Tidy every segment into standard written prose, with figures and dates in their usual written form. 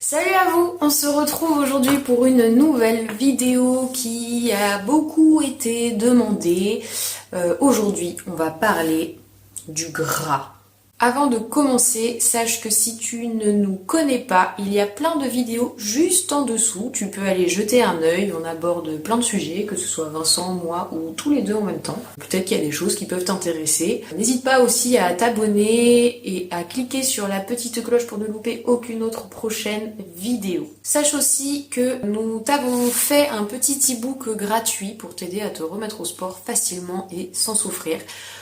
Salut à vous! On se retrouve aujourd'hui pour une nouvelle vidéo qui a beaucoup été demandée. Aujourd'hui, on va parler du gras. Avant de commencer, sache que si tu ne nous connais pas, il y a plein de vidéos juste en dessous. Tu peux aller jeter un œil, on aborde plein de sujets, que ce soit Vincent, moi ou tous les deux en même temps. Peut-être qu'il y a des choses qui peuvent t'intéresser. N'hésite pas aussi à t'abonner et à cliquer sur la petite cloche pour ne louper aucune autre prochaine vidéo. Sache aussi que nous t'avons fait un petit e-book gratuit pour t'aider à te remettre au sport facilement et sans souffrir.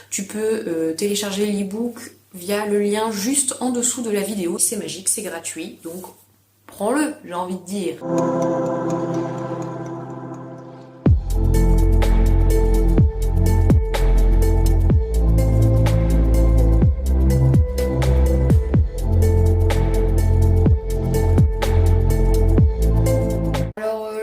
Tu peux télécharger l'e-book via le lien juste en dessous de la vidéo. C'est magique, c'est gratuit, donc prends-le, j'ai envie de dire.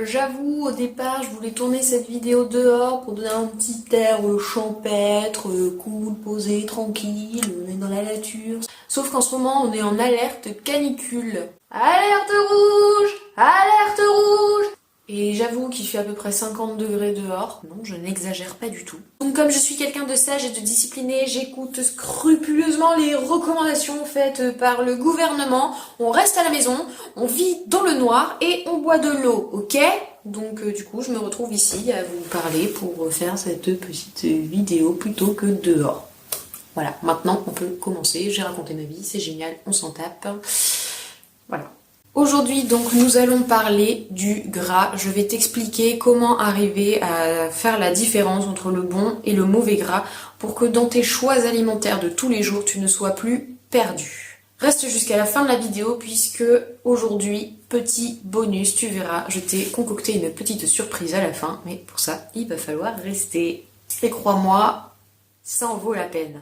J'avoue, au départ, je voulais tourner cette vidéo dehors pour donner un petit air champêtre, cool, posé, tranquille, on est dans la nature. Sauf qu'en ce moment, on est en alerte canicule. Alerte rouge! Alerte rouge! Et j'avoue qu'il fait à peu près 50 degrés dehors. Non, je n'exagère pas du tout. Donc comme je suis quelqu'un de sage et de discipliné, j'écoute scrupuleusement les recommandations faites par le gouvernement. On reste à la maison, on vit dans le noir et on boit de l'eau, ok? Donc du coup, je me retrouve ici à vous parler pour faire cette petite vidéo plutôt que dehors. Voilà, maintenant on peut commencer. J'ai raconté ma vie, c'est génial, on s'en tape. Voilà. Aujourd'hui donc nous allons parler du gras. Je vais t'expliquer comment arriver à faire la différence entre le bon et le mauvais gras pour que dans tes choix alimentaires de tous les jours tu ne sois plus perdu. Reste jusqu'à la fin de la vidéo puisque aujourd'hui, petit bonus, tu verras, je t'ai concocté une petite surprise à la fin, mais pour ça il va falloir rester. Et crois-moi, ça en vaut la peine.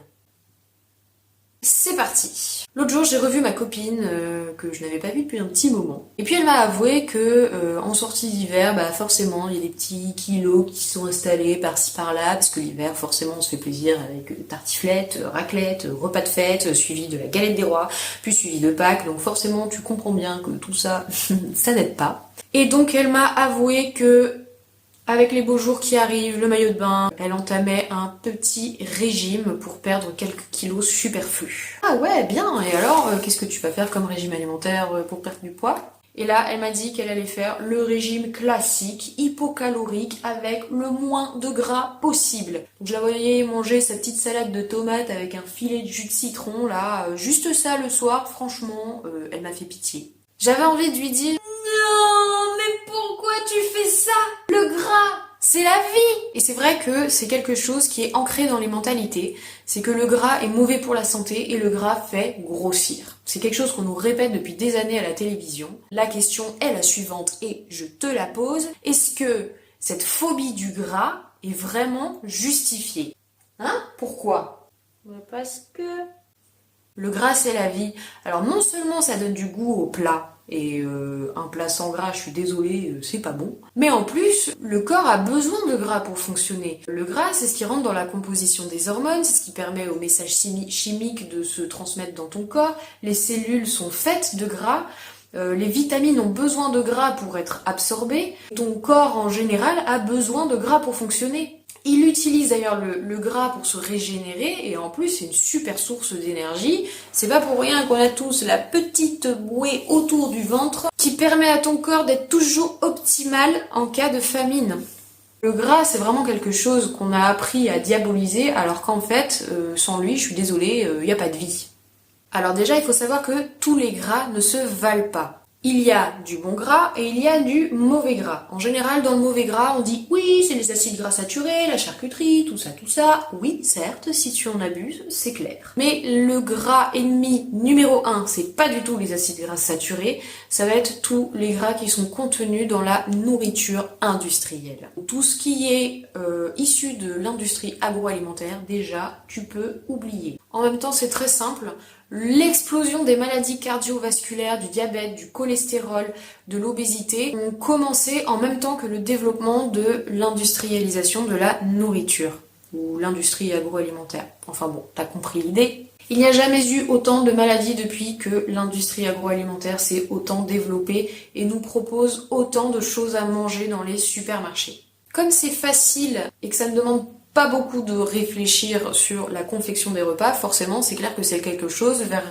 C'est parti. L'autre jour, j'ai revu ma copine que je n'avais pas vue depuis un petit moment. Et puis elle m'a avoué que en sortie d'hiver, forcément, il y a des petits kilos qui sont installés par-ci par-là, parce que l'hiver, forcément, on se fait plaisir avec tartiflette, raclette, repas de fête, suivi de la galette des rois, puis suivi de Pâques. Donc forcément, tu comprends bien que tout ça, ça n'aide pas. Et donc elle m'a avoué que avec les beaux jours qui arrivent, le maillot de bain, elle entamait un petit régime pour perdre quelques kilos superflus. Ah ouais, bien, et alors, qu'est-ce que tu vas faire comme régime alimentaire pour perdre du poids? Et là, elle m'a dit qu'elle allait faire le régime classique, hypocalorique, avec le moins de gras possible. Donc je la voyais manger sa petite salade de tomates avec un filet de jus de citron, là, juste ça le soir, franchement, elle m'a fait pitié. J'avais envie de lui dire non, mais pourquoi tu fais ça? Le gras, c'est la vie! Et c'est vrai que c'est quelque chose qui est ancré dans les mentalités, c'est que le gras est mauvais pour la santé et le gras fait grossir. C'est quelque chose qu'on nous répète depuis des années à la télévision. La question est la suivante et je te la pose. Est-ce que cette phobie du gras est vraiment justifiée? Hein? Pourquoi? Parce que le gras c'est la vie. Alors non seulement ça donne du goût au plat, et un plat sans gras, je suis désolée, c'est pas bon. Mais en plus, le corps a besoin de gras pour fonctionner. Le gras, c'est ce qui rentre dans la composition des hormones, c'est ce qui permet aux messages chimiques de se transmettre dans ton corps. Les cellules sont faites de gras. Les vitamines ont besoin de gras pour être absorbées. Ton corps, en général, a besoin de gras pour fonctionner. Il utilise d'ailleurs le gras pour se régénérer et en plus c'est une super source d'énergie. C'est pas pour rien qu'on a tous la petite bouée autour du ventre qui permet à ton corps d'être toujours optimal en cas de famine. Le gras c'est vraiment quelque chose qu'on a appris à diaboliser alors qu'en fait sans lui, je suis désolée, il n'y a pas de vie. Alors déjà il faut savoir que tous les gras ne se valent pas. Il y a du bon gras et il y a du mauvais gras. En général, dans le mauvais gras, on dit oui, c'est les acides gras saturés, la charcuterie, tout ça, tout ça. Oui, certes, si tu en abuses, c'est clair. Mais le gras ennemi numéro 1, c'est pas du tout les acides gras saturés, ça va être tous les gras qui sont contenus dans la nourriture industrielle. Tout ce qui est issu de l'industrie agroalimentaire, déjà, tu peux oublier. En même temps, c'est très simple. L'explosion des maladies cardiovasculaires, du diabète, du cholestérol, de l'obésité ont commencé en même temps que le développement de l'industrialisation de la nourriture ou l'industrie agroalimentaire. Enfin bon, t'as compris l'idée. Il n'y a jamais eu autant de maladies depuis que l'industrie agroalimentaire s'est autant développée et nous propose autant de choses à manger dans les supermarchés. Comme c'est facile et que ça ne demande pas beaucoup de réfléchir sur la confection des repas, forcément c'est clair que c'est quelque chose vers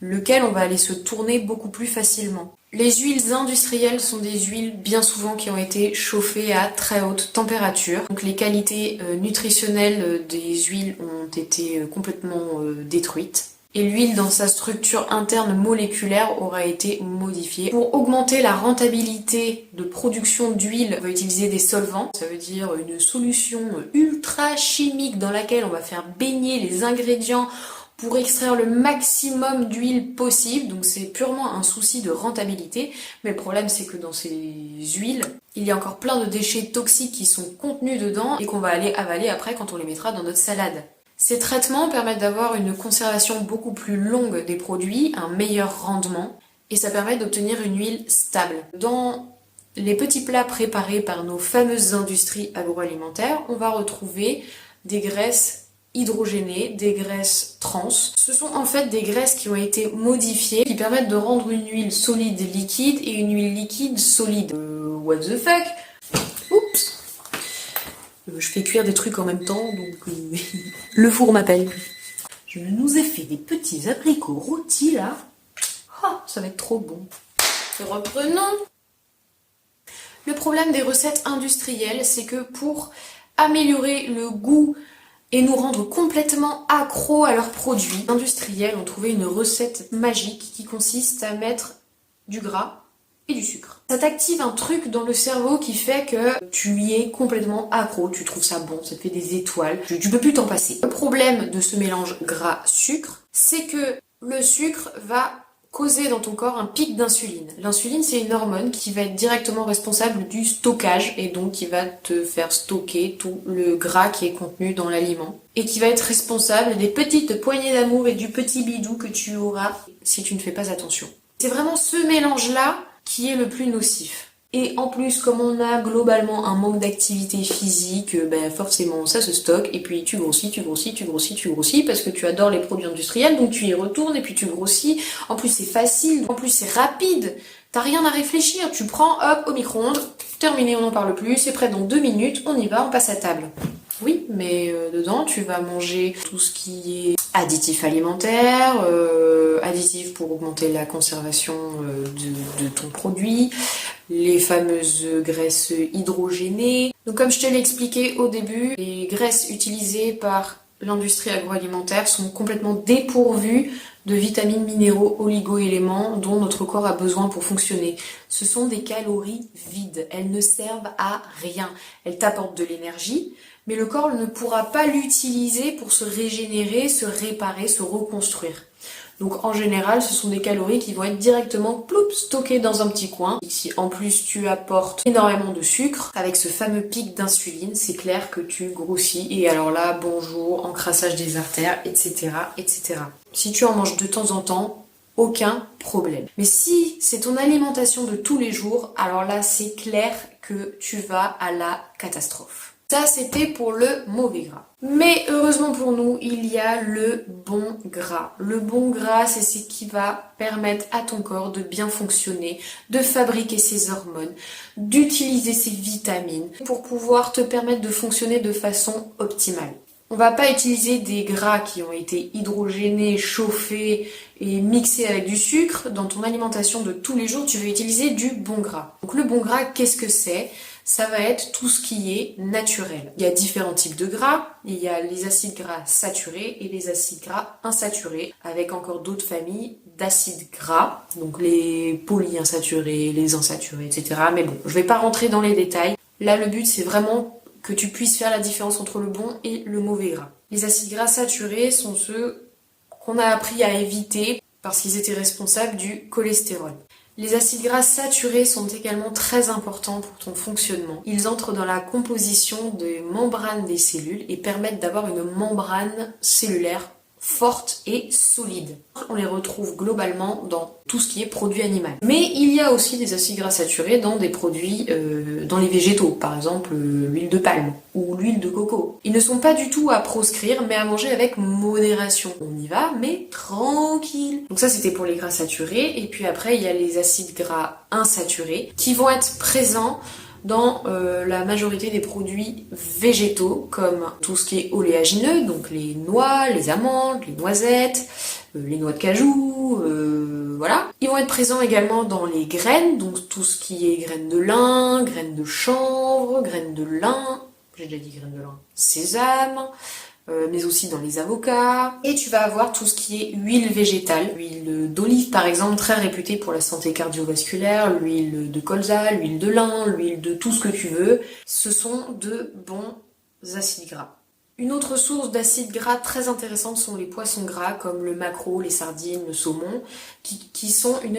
lequel on va aller se tourner beaucoup plus facilement. Les huiles industrielles sont des huiles bien souvent qui ont été chauffées à très haute température. Donc les qualités nutritionnelles des huiles ont été complètement détruites. Et l'huile dans sa structure interne moléculaire aura été modifiée. Pour augmenter la rentabilité de production d'huile, on va utiliser des solvants. Ça veut dire une solution ultra chimique dans laquelle on va faire baigner les ingrédients pour extraire le maximum d'huile possible, donc c'est purement un souci de rentabilité, mais le problème c'est que dans ces huiles, il y a encore plein de déchets toxiques qui sont contenus dedans et qu'on va aller avaler après quand on les mettra dans notre salade. Ces traitements permettent d'avoir une conservation beaucoup plus longue des produits, un meilleur rendement, et ça permet d'obtenir une huile stable. Dans les petits plats préparés par nos fameuses industries agroalimentaires, on va retrouver des graisses hydrogénées, des graisses trans. Ce sont en fait des graisses qui ont été modifiées, qui permettent de rendre une huile solide liquide et une huile liquide solide. What the fuck? Oups! Je fais cuire des trucs en même temps, donc le four m'appelle. Je nous ai fait des petits abricots rôtis là. Oh, ça va être trop bon. Reprenons. Le problème des recettes industrielles, c'est que pour améliorer le goût et nous rendre complètement accros à leurs produits, les industriels ont trouvé une recette magique qui consiste à mettre du gras et du sucre. Ça t'active un truc dans le cerveau qui fait que tu y es complètement accro, tu trouves ça bon, ça te fait des étoiles, tu peux plus t'en passer. Le problème de ce mélange gras-sucre, c'est que le sucre va causer dans ton corps un pic d'insuline. L'insuline, c'est une hormone qui va être directement responsable du stockage et donc qui va te faire stocker tout le gras qui est contenu dans l'aliment et qui va être responsable des petites poignées d'amour et du petit bidou que tu auras si tu ne fais pas attention. C'est vraiment ce mélange-là qui est le plus nocif. Et en plus, comme on a globalement un manque d'activité physique, forcément ça se stocke, et puis tu grossis, parce que tu adores les produits industriels, donc tu y retournes, et puis tu grossis. En plus c'est facile, en plus c'est rapide, t'as rien à réfléchir, tu prends, hop, au micro-ondes, terminé, on n'en parle plus, c'est prêt dans 2 minutes, on y va, on passe à table. Oui, mais dedans, tu vas manger tout ce qui est additifs alimentaires, additifs pour augmenter la conservation de ton produit, les fameuses graisses hydrogénées. Donc comme je te l'ai expliqué au début, les graisses utilisées par l'industrie agroalimentaire sont complètement dépourvues de vitamines, minéraux, oligo-éléments dont notre corps a besoin pour fonctionner. Ce sont des calories vides, elles ne servent à rien. Elles t'apportent de l'énergie, mais le corps ne pourra pas l'utiliser pour se régénérer, se réparer, se reconstruire. Donc en général, ce sont des calories qui vont être directement stockées dans un petit coin. Et si en plus tu apportes énormément de sucre, avec ce fameux pic d'insuline, c'est clair que tu grossis. Et alors là, bonjour, encrassage des artères, etc., etc. Si tu en manges de temps en temps, aucun problème. Mais si c'est ton alimentation de tous les jours, alors là, c'est clair que tu vas à la catastrophe. Ça, c'était pour le mauvais gras. Mais heureusement pour nous, il y a le bon gras. Le bon gras, c'est ce qui va permettre à ton corps de bien fonctionner, de fabriquer ses hormones, d'utiliser ses vitamines pour pouvoir te permettre de fonctionner de façon optimale. On va pas utiliser des gras qui ont été hydrogénés, chauffés et mixés avec du sucre. Dans ton alimentation de tous les jours, tu vas utiliser du bon gras. Donc le bon gras, qu'est-ce que c'est ? Ça va être tout ce qui est naturel. Il y a différents types de gras. Il y a les acides gras saturés et les acides gras insaturés, avec encore d'autres familles d'acides gras, donc les polyinsaturés, les insaturés, etc. Mais bon, je vais pas rentrer dans les détails. Là, le but, c'est vraiment que tu puisses faire la différence entre le bon et le mauvais gras. Les acides gras saturés sont ceux qu'on a appris à éviter parce qu'ils étaient responsables du cholestérol. Les acides gras saturés sont également très importants pour ton fonctionnement. Ils entrent dans la composition des membranes des cellules et permettent d'avoir une membrane cellulaire fortes et solides. On les retrouve globalement dans tout ce qui est produit animal. Mais il y a aussi des acides gras saturés dans des produits, dans les végétaux, par exemple l'huile de palme ou l'huile de coco. Ils ne sont pas du tout à proscrire, mais à manger avec modération. On y va, mais tranquille. Donc ça c'était pour les gras saturés, et puis après il y a les acides gras insaturés qui vont être présents dans la majorité des produits végétaux, comme tout ce qui est oléagineux, donc les noix, les amandes, les noisettes, les noix de cajou, voilà. Ils vont être présents également dans les graines, donc tout ce qui est graines de lin, graines de chanvre, graines de lin, j'ai déjà dit graines de lin, sésame, mais aussi dans les avocats. Et tu vas avoir tout ce qui est huile végétale, l'huile d'olive par exemple, très réputée pour la santé cardiovasculaire, l'huile de colza, l'huile de lin, l'huile de tout ce que tu veux. Ce sont de bons acides gras. Une autre source d'acides gras très intéressante sont les poissons gras comme le maquereau, les sardines, le saumon, qui sont une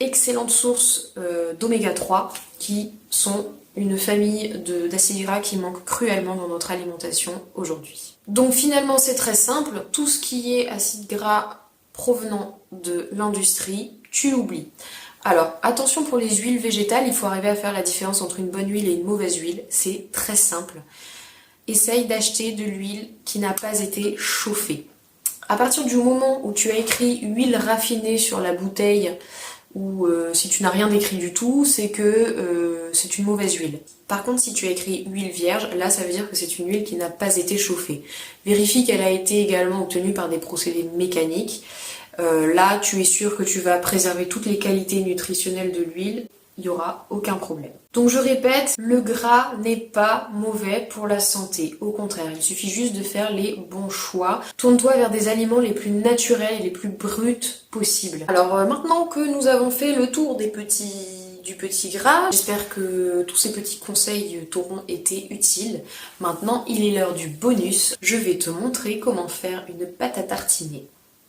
excellente source d'oméga 3, qui sont une famille d'acides gras qui manque cruellement dans notre alimentation aujourd'hui. Donc finalement c'est très simple, tout ce qui est acides gras provenant de l'industrie, tu l'oublies. Alors attention pour les huiles végétales, il faut arriver à faire la différence entre une bonne huile et une mauvaise huile, c'est très simple. Essaye d'acheter de l'huile qui n'a pas été chauffée. À partir du moment où tu as écrit huile raffinée sur la bouteille, ou si tu n'as rien d'écrit du tout, c'est que c'est une mauvaise huile. Par contre, si tu as écrit huile vierge, là ça veut dire que c'est une huile qui n'a pas été chauffée. Vérifie qu'elle a été également obtenue par des procédés mécaniques. Là, tu es sûr que tu vas préserver toutes les qualités nutritionnelles de l'huile, il n'y aura aucun problème. Donc je répète, le gras n'est pas mauvais pour la santé. Au contraire, il suffit juste de faire les bons choix. Tourne-toi vers des aliments les plus naturels et les plus bruts possibles. Alors maintenant que nous avons fait le tour du petit gras, j'espère que tous ces petits conseils t'auront été utiles. Maintenant, il est l'heure du bonus. Je vais te montrer comment faire une pâte à tartiner.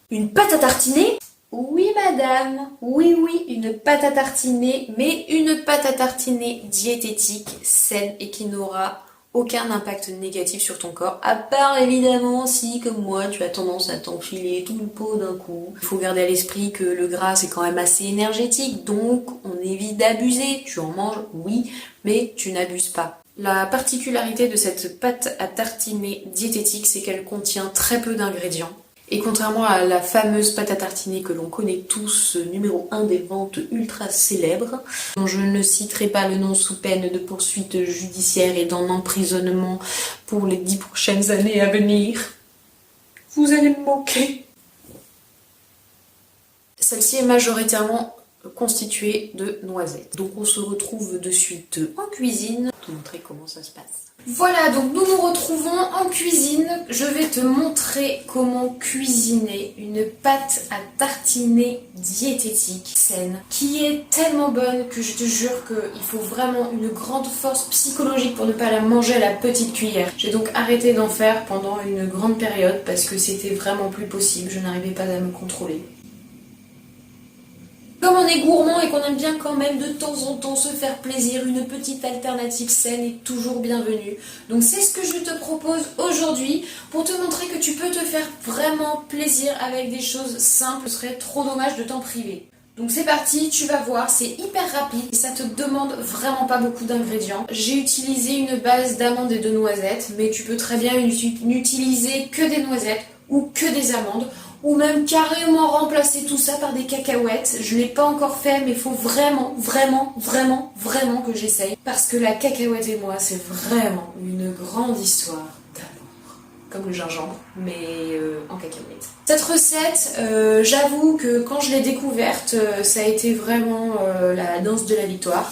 Une pâte à tartiner ? Oui madame, oui, une pâte à tartiner, mais une pâte à tartiner diététique, saine et qui n'aura aucun impact négatif sur ton corps, à part évidemment si, comme moi, tu as tendance à t'enfiler tout le pot d'un coup. Il faut garder à l'esprit que le gras c'est quand même assez énergétique, donc on évite d'abuser. Tu en manges, oui, mais tu n'abuses pas. La particularité de cette pâte à tartiner diététique, c'est qu'elle contient très peu d'ingrédients. Et contrairement à la fameuse pâte à tartiner que l'on connaît tous, numéro 1 des ventes ultra célèbres, dont je ne citerai pas le nom sous peine de poursuite judiciaire et d'un emprisonnement pour les 10 prochaines années à venir, vous allez me moquer. Celle-ci est majoritairement constituée de noisettes. Donc on se retrouve de suite en cuisine pour te montrer comment ça se passe. Voilà, donc nous nous retrouvons en cuisine. Je vais te montrer comment cuisiner une pâte à tartiner diététique, saine, qui est tellement bonne que je te jure qu'il faut vraiment une grande force psychologique pour ne pas la manger à la petite cuillère. J'ai donc arrêté d'en faire pendant une grande période parce que c'était vraiment plus possible, je n'arrivais pas à me contrôler. Comme on est gourmand et qu'on aime bien quand même de temps en temps se faire plaisir, une petite alternative saine est toujours bienvenue. Donc c'est ce que je te propose aujourd'hui pour te montrer que tu peux te faire vraiment plaisir avec des choses simples. Ce serait trop dommage de t'en priver. Donc c'est parti, tu vas voir, c'est hyper rapide et ça te demande vraiment pas beaucoup d'ingrédients. J'ai utilisé une base d'amandes et de noisettes, mais tu peux très bien n'utiliser que des noisettes ou que des amandes. Ou même carrément remplacer tout ça par des cacahuètes. Je ne l'ai pas encore fait, mais il faut vraiment que j'essaye. Parce que la cacahuète et moi, c'est vraiment une grande histoire d'amour. Comme le gingembre, mais en cacahuète. Cette recette, j'avoue que quand je l'ai découverte, ça a été vraiment la danse de la victoire.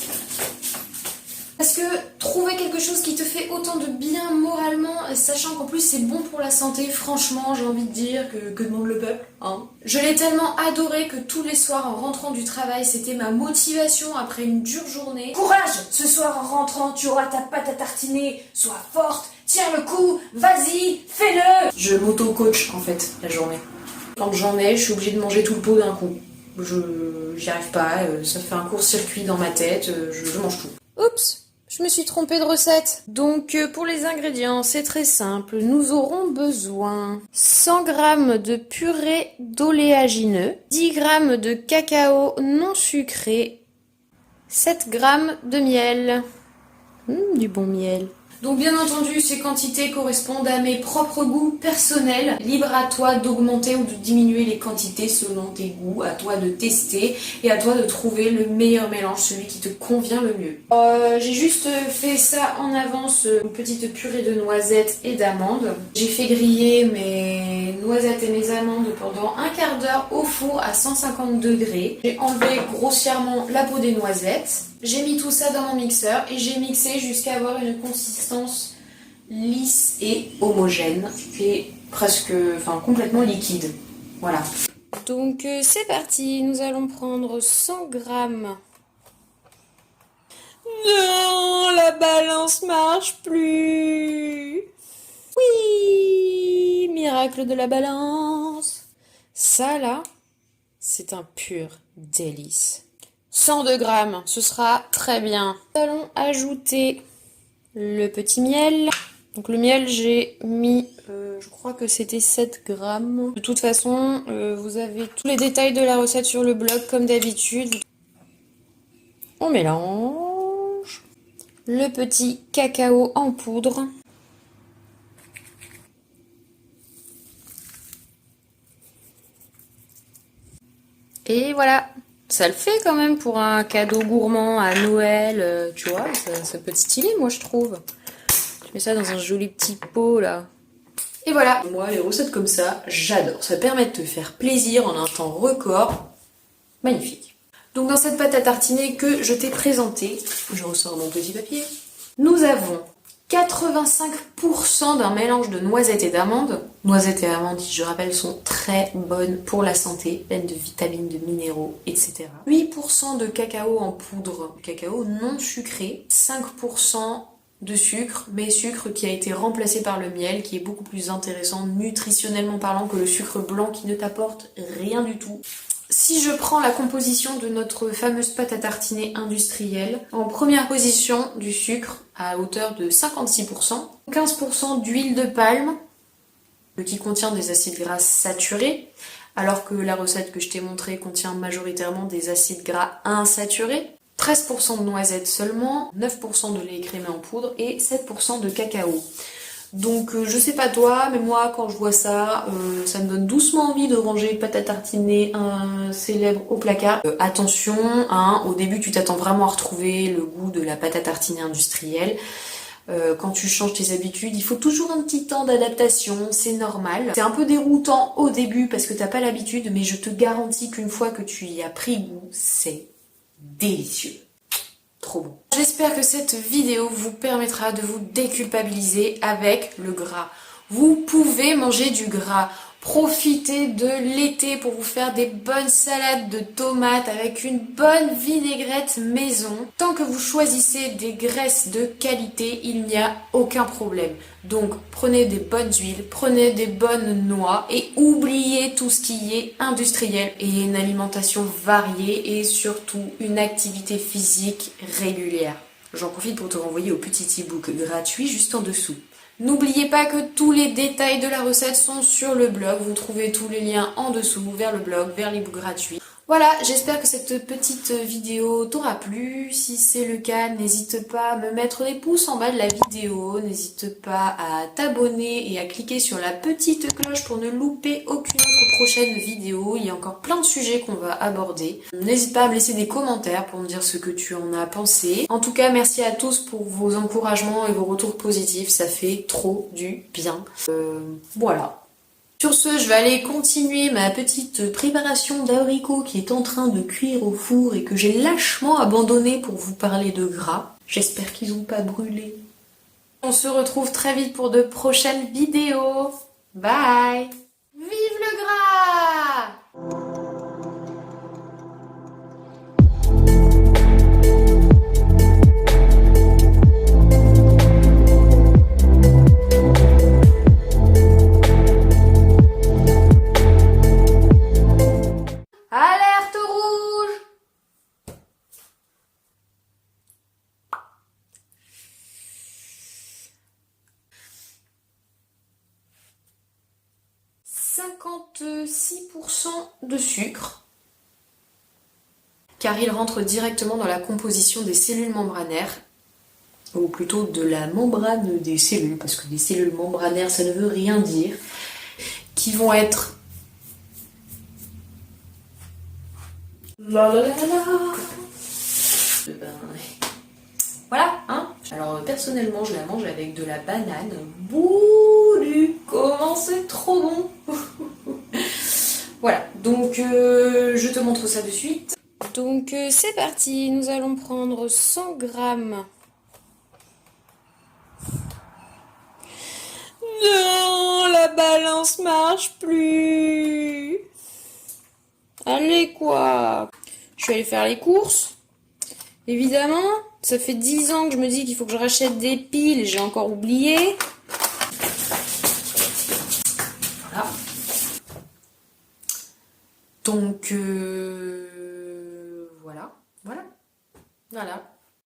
Parce que trouver quelque chose qui te fait autant de bien moralement, sachant qu'en plus c'est bon pour la santé, franchement j'ai envie de dire que demande le peuple, hein. Je l'ai tellement adoré que tous les soirs en rentrant du travail, c'était ma motivation après une dure journée. Courage! Ce soir en rentrant, tu auras ta pâte à tartiner, sois forte, tiens le coup, vas-y, fais-le! Je m'auto-coach en fait la journée. Quand j'en ai, je suis obligée de manger tout le pot d'un coup. J'y arrive pas, ça fait un court-circuit dans ma tête, je mange tout. Oups! Je Je me suis trompée de recette. Donc pour les ingrédients, c'est très simple. Nous aurons besoin 100 g de purée d'oléagineux, 10 g de cacao non sucré, 7 g de miel. Du bon miel. Donc bien entendu, ces quantités correspondent à mes propres goûts personnels. Libre à toi d'augmenter ou de diminuer les quantités selon tes goûts, à toi de tester et à toi de trouver le meilleur mélange, celui qui te convient le mieux. J'ai juste fait ça en avance, une petite purée de noisettes et d'amandes. J'ai fait griller mes noisettes et mes amandes pendant un quart d'heure au four à 150 degrés. J'ai enlevé grossièrement la peau des noisettes. J'ai mis tout ça dans mon mixeur et j'ai mixé jusqu'à avoir une consistance lisse et homogène et presque, complètement liquide. Voilà. Donc c'est parti, nous allons prendre 100 grammes. Non, la balance marche plus. Oui, miracle de la balance. Ça là, c'est un pur délice. 102 grammes, ce sera très bien. Nous allons ajouter le petit miel. Donc le miel, j'ai mis, je crois que c'était 7 grammes. De toute façon, vous avez tous les détails de la recette sur le blog, comme d'habitude. On mélange. Le petit cacao en poudre. Et voilà. Ça le fait quand même pour un cadeau gourmand à Noël, tu vois, ça peut être stylé moi je trouve. Tu mets ça dans un joli petit pot là. Et voilà, moi les recettes comme ça, j'adore. Ça permet de te faire plaisir en un temps record. Magnifique. Donc dans cette pâte à tartiner que je t'ai présentée, je ressors mon petit papier, nous avons 85% d'un mélange de noisettes et d'amandes. Noisettes et amandes, qui je rappelle, sont très bonnes pour la santé, pleines de vitamines, de minéraux, etc. 8% de cacao en poudre, cacao non sucré. 5% de sucre, mais sucre qui a été remplacé par le miel, qui est beaucoup plus intéressant nutritionnellement parlant que le sucre blanc qui ne t'apporte rien du tout. Si je prends la composition de notre fameuse pâte à tartiner industrielle, en première position du sucre à hauteur de 56%, 15% d'huile de palme qui contient des acides gras saturés, alors que la recette que je t'ai montrée contient majoritairement des acides gras insaturés, 13% de noisettes seulement, 9% de lait écrémé en poudre et 7% de cacao. Donc je sais pas toi, mais moi quand je vois ça, ça me donne doucement envie de ranger pâte à tartiner célèbre au placard. Attention, hein, au début tu t'attends vraiment à retrouver le goût de la pâte à tartiner industrielle. Quand tu changes tes habitudes, il faut toujours un petit temps d'adaptation, c'est normal. C'est un peu déroutant au début parce que t'as pas l'habitude, mais je te garantis qu'une fois que tu y as pris goût, c'est délicieux. Trop bon. J'espère que cette vidéo vous permettra de vous déculpabiliser avec le gras. Vous pouvez manger du gras. Profitez de l'été pour vous faire des bonnes salades de tomates avec une bonne vinaigrette maison. Tant que vous choisissez des graisses de qualité, il n'y a aucun problème. Donc prenez des bonnes huiles, prenez des bonnes noix et oubliez tout ce qui est industriel et une alimentation variée et surtout une activité physique régulière. J'en profite pour te renvoyer au petit e-book gratuit juste en dessous. N'oubliez pas que tous les détails de la recette sont sur le blog. Vous trouvez tous les liens en dessous vers le blog, vers l'e-book gratuit. Voilà, j'espère que cette petite vidéo t'aura plu. Si c'est le cas, n'hésite pas à me mettre des pouces en bas de la vidéo. N'hésite pas à t'abonner et à cliquer sur la petite cloche pour ne louper aucune autre prochaine vidéo. Il y a encore plein de sujets qu'on va aborder. N'hésite pas à me laisser des commentaires pour me dire ce que tu en as pensé. En tout cas, merci à tous pour vos encouragements et vos retours positifs. Ça fait trop du bien. Voilà. Sur ce, je vais aller continuer ma petite préparation d'abricots qui est en train de cuire au four et que j'ai lâchement abandonné pour vous parler de gras. J'espère qu'ils n'ont pas brûlé. On se retrouve très vite pour de prochaines vidéos. Bye! Vive le gras! Alerte rouge! 56% de sucre, car il rentre directement dans la composition des cellules membranaires, ou plutôt de la membrane des cellules, parce que des cellules membranaires ça ne veut rien dire, qui vont être voilà, hein. Alors personnellement je la mange avec de la banane. Bouh, comment c'est trop bon. Voilà, donc je te montre ça de suite. Donc c'est parti, nous allons prendre 100 grammes. Non, la balance marche plus. Allez quoi. Je suis allée faire les courses. Évidemment, ça fait 10 ans que je me dis qu'il faut que je rachète des piles, j'ai encore oublié. Voilà. Donc